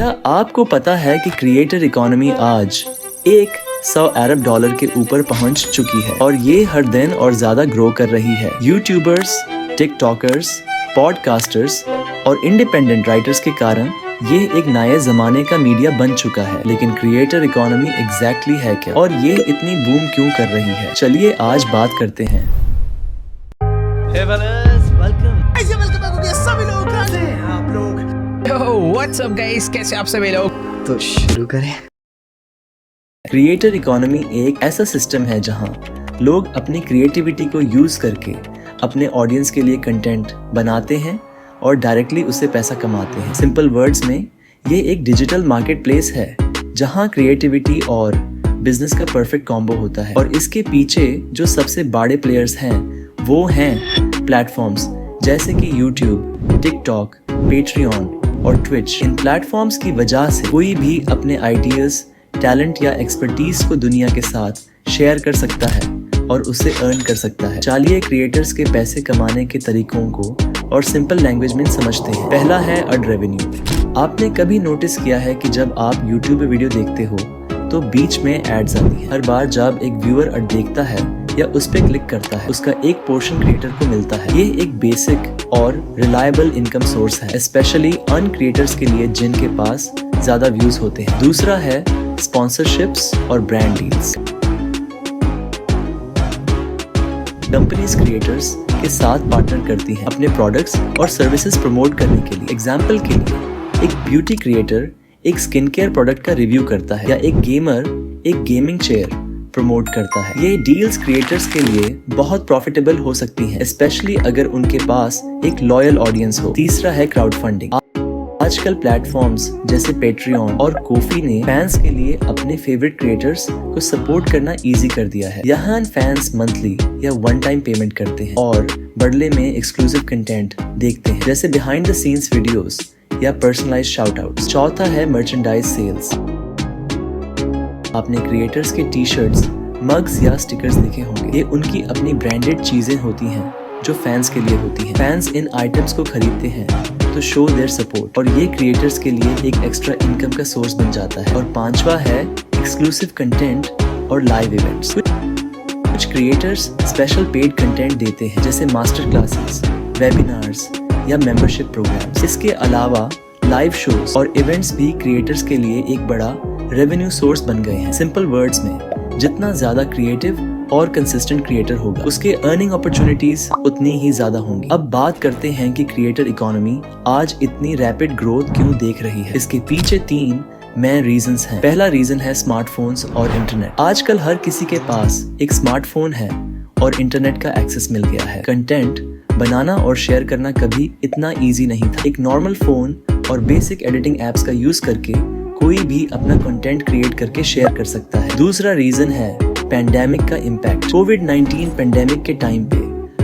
क्या आपको पता है कि क्रिएटर इकोनॉमी आज 100 अरब डॉलर के ऊपर पहुंच चुकी है और ये हर दिन और ज्यादा ग्रो कर रही है। यूट्यूबर्स, टिकटॉकर्स, पॉडकास्टर्स और इंडिपेंडेंट राइटर्स के कारण ये एक नए जमाने का मीडिया बन चुका है। लेकिन क्रिएटर इकोनॉमी एग्जैक्टली है क्या और ये इतनी बूम क्यों कर रही है? चलिए आज बात करते हैं। Hey fellas, welcome. ऐसे वेलकम बैक हो गया सभी लोग। कैसे हैं आप लोग? Yo, what's up guys? कैसे आप सभी लोग? तो शुरू करें। क्रिएटर इकोनॉमी एक ऐसा सिस्टम है जहां लोग अपनी क्रिएटिविटी को यूज करके अपने ऑडियंस के लिए कंटेंट बनाते हैं और डायरेक्टली उससे पैसा कमाते हैं। सिंपल वर्ड्स में ये एक डिजिटल मार्केट प्लेस है जहां क्रिएटिविटी और बिजनेस का परफेक्ट कॉम्बो होता है। और इसके पीछे जो सबसे बड़े प्लेयर्स हैं वो हैं प्लेटफॉर्म्स जैसे कि यूट्यूब, टिकटॉक, पेट्रियन और ट्विच। इन प्लेटफॉर्म्स की वजह से कोई भी अपने आइडियाज, टैलेंट या एक्सपर्टीज को दुनिया के साथ शेयर कर सकता है और उसे अर्न कर सकता है। चलिए क्रिएटर्स के पैसे कमाने के तरीकों को और सिंपल लैंग्वेज में समझते हैं। पहला है एड रेवेन्यू। आपने कभी नोटिस किया है कि जब आप यूट्यूब पे वीडियो देखते हो तो बीच में एड्स आती हैं। हर बार जब एक व्यूअर एड देखता है या उस पे क्लिक करता है, उसका एक पोर्शन क्रिएटर को मिलता है। ये एक बेसिक और रिलायबल इनकम सोर्स है, स्पेशली अन क्रिएटर्स के लिए जिनके पास ज्यादा व्यूज होते हैं। दूसरा है स्पॉन्सरशिप्स और ब्रांड डील्स। कंपनीज क्रिएटर्स के साथ पार्टनर करती हैं अपने प्रोडक्ट्स और सर्विसेज प्रमोट करने के लिए। एग्जाम्पल के लिए एक ब्यूटी क्रिएटर एक स्किन केयर प्रोडक्ट का रिव्यू करता है या एक गेमर एक गेमिंग चेयर प्रमोट करता है। ये डील्स क्रिएटर्स के लिए बहुत प्रॉफिटेबल हो सकती हैं, स्पेशली अगर उनके पास एक लॉयल ऑडियंस हो। तीसरा है क्राउड फंडिंग। आजकल प्लेटफॉर्म्स जैसे पेट्रियन और कोफी ने फैंस के लिए अपने फेवरेट क्रिएटर्स को सपोर्ट करना इजी कर दिया है। यहाँ फैंस मंथली या वन टाइम पेमेंट करते हैं और बदले में एक्सक्लूसिव कंटेंट देखते हैं, जैसे बिहाइंड द सीन्स वीडियोस या पर्सनलाइज्ड शाउट आउट्स। चौथा है मर्चेंडाइज सेल्स। आपने क्रिएटर्स के टी शर्ट्स, मग्स या स्टिकर्स देखे होंगे। ये उनकी अपनी ब्रांडेड चीजें होती हैं जो फैंस के लिए होती हैं। फैंस इन आइटम्स को खरीदते हैं तो शो देयर सपोर्ट और ये क्रिएटर्स के लिए एक एक्स्ट्रा इनकम का सोर्स बन जाता है। और पांचवा है एक्सक्लूसिव कंटेंट और लाइव इवेंट्स। कुछ क्रिएटर्स स्पेशल पेड कंटेंट देते हैं जैसे मास्टर क्लासेस, वेबिनार्स या मेंबरशिप प्रोग्राम्स। इसके अलावा लाइव शोज और इवेंट्स भी क्रिएटर्स के लिए एक बड़ा रेवेन्यू सोर्स बन गए हैं। सिंपल वर्ड्स में जितना ज्यादा क्रिएटिव और कंसिस्टेंट क्रिएटर होगा उसके अर्निंग अपॉर्चुनिटीज उतनी ही ज्यादा होंगी। अब बात करते हैं कि क्रिएटर इकोनॉमी आज इतनी रैपिड ग्रोथ क्यों देख रही है। इसके पीछे 3 मेन रीजंस हैं। पहला रीजन है स्मार्टफोन्स और इंटरनेट। आजकल हर किसी के पास एक स्मार्टफोन है और इंटरनेट का एक्सेस मिल गया है। कंटेंट बनाना और शेयर करना कभी इतना इजी नहीं था। एक नॉर्मल फोन और बेसिक एडिटिंग एप्स का यूज करके कोई भी अपना कंटेंट क्रिएट करके शेयर कर सकता है। दूसरा रीजन है पेंडेमिक का इम्पैक्ट। कोविड-19 पेंडेमिक के टाइम पे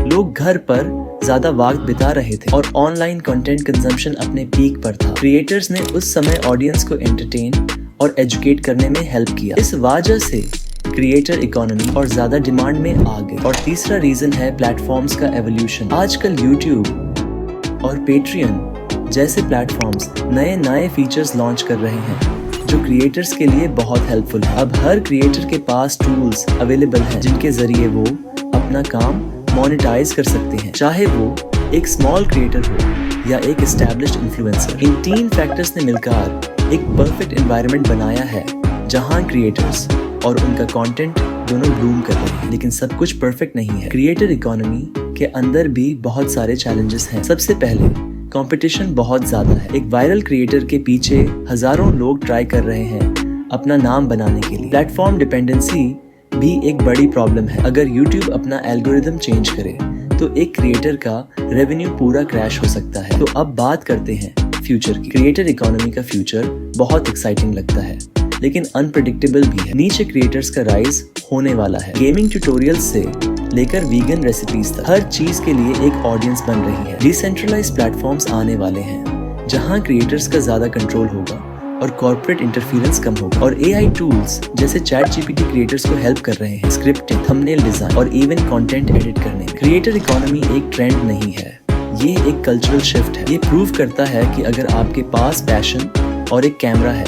लोग घर पर ज्यादा वक्त बिता रहे थे और ऑनलाइन कंटेंट कंजम्पशन अपने पीक पर था। क्रिएटर्स ने उस समय ऑडियंस को एंटरटेन और एजुकेट करने में हेल्प किया। इस वजह से क्रिएटर इकोनॉमी और ज्यादा डिमांड में आ गई। और तीसरा रीजन है प्लेटफॉर्म्स का एवोल्यूशन। आजकल यूट्यूब और पेट्रियन जैसे प्लेटफॉर्म्स नए फीचर्स लॉन्च कर रहे हैं जो क्रिएटर्स के लिए बहुत हेल्पफुल है। अब हर क्रिएटर के पास टूल्स अवेलेबल हैं जिनके जरिए वो अपना काम मोनेटाइज कर सकते हैं, चाहे वो एक स्मॉल क्रिएटर हो या एक एस्टैब्लिश्ड इन्फ्लुएंसर। इन 3 फैक्टर्स ने मिलकर एक परफेक्ट एनवायरनमेंट बनाया है जहां क्रिएटर्स और उनका कंटेंट दोनों ब्लूम कर रहे हैं। लेकिन सब कुछ परफेक्ट नहीं है। क्रिएटर इकोनॉमी के अंदर भी बहुत सारे चैलेंजेस हैं। सबसे पहले कंपटीशन बहुत ज्यादा है। एक वायरल क्रिएटर के पीछे हजारों लोग ट्राई कर रहे हैं अपना नाम बनाने के लिए। प्लेटफॉर्म डिपेंडेंसी भी एक बड़ी प्रॉब्लम है। अगर YouTube अपना एल्गोरिदम चेंज करे तो एक क्रिएटर का रेवेन्यू पूरा क्रैश हो सकता है। तो अब बात करते हैं फ्यूचर की। क्रिएटर इकोनॉमी का फ्यूचर बहुत एक्साइटिंग लगता है लेकिन अनप्रेडिक्टेबल भी है। नीचे क्रिएटर्स का राइज होने वाला है। गेमिंग ट्यूटोरियल्स से लेकर वीगन रेसिपीज तक हर चीज के लिए एक ऑडियंस बन रही है। डिसेंट्रलाइज्ड प्लेटफॉर्म्स आने वाले हैं जहां क्रिएटर्स का ज्यादा कंट्रोल होगा और कॉर्पोरेट इंटरफेरेंस कम होगा। और AI टूल्स जैसे ChatGPT क्रिएटर्स को हेल्प कर रहे हैं स्क्रिप्टिंग, थंबनेल डिजाइन और इवन कंटेंट एडिट करने में। क्रिएटर इकोनॉमी एक ट्रेंड नहीं है, ये एक कल्चरल शिफ्ट है। ये प्रूव करता है कि अगर आपके पास पैशन और एक कैमरा है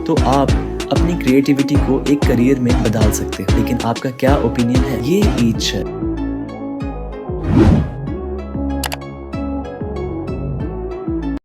तो आप अपनी क्रिएटिविटी को एक करियर में बदल सकते हो। लेकिन आपका क्या ओपिनियन है, ये ईच है।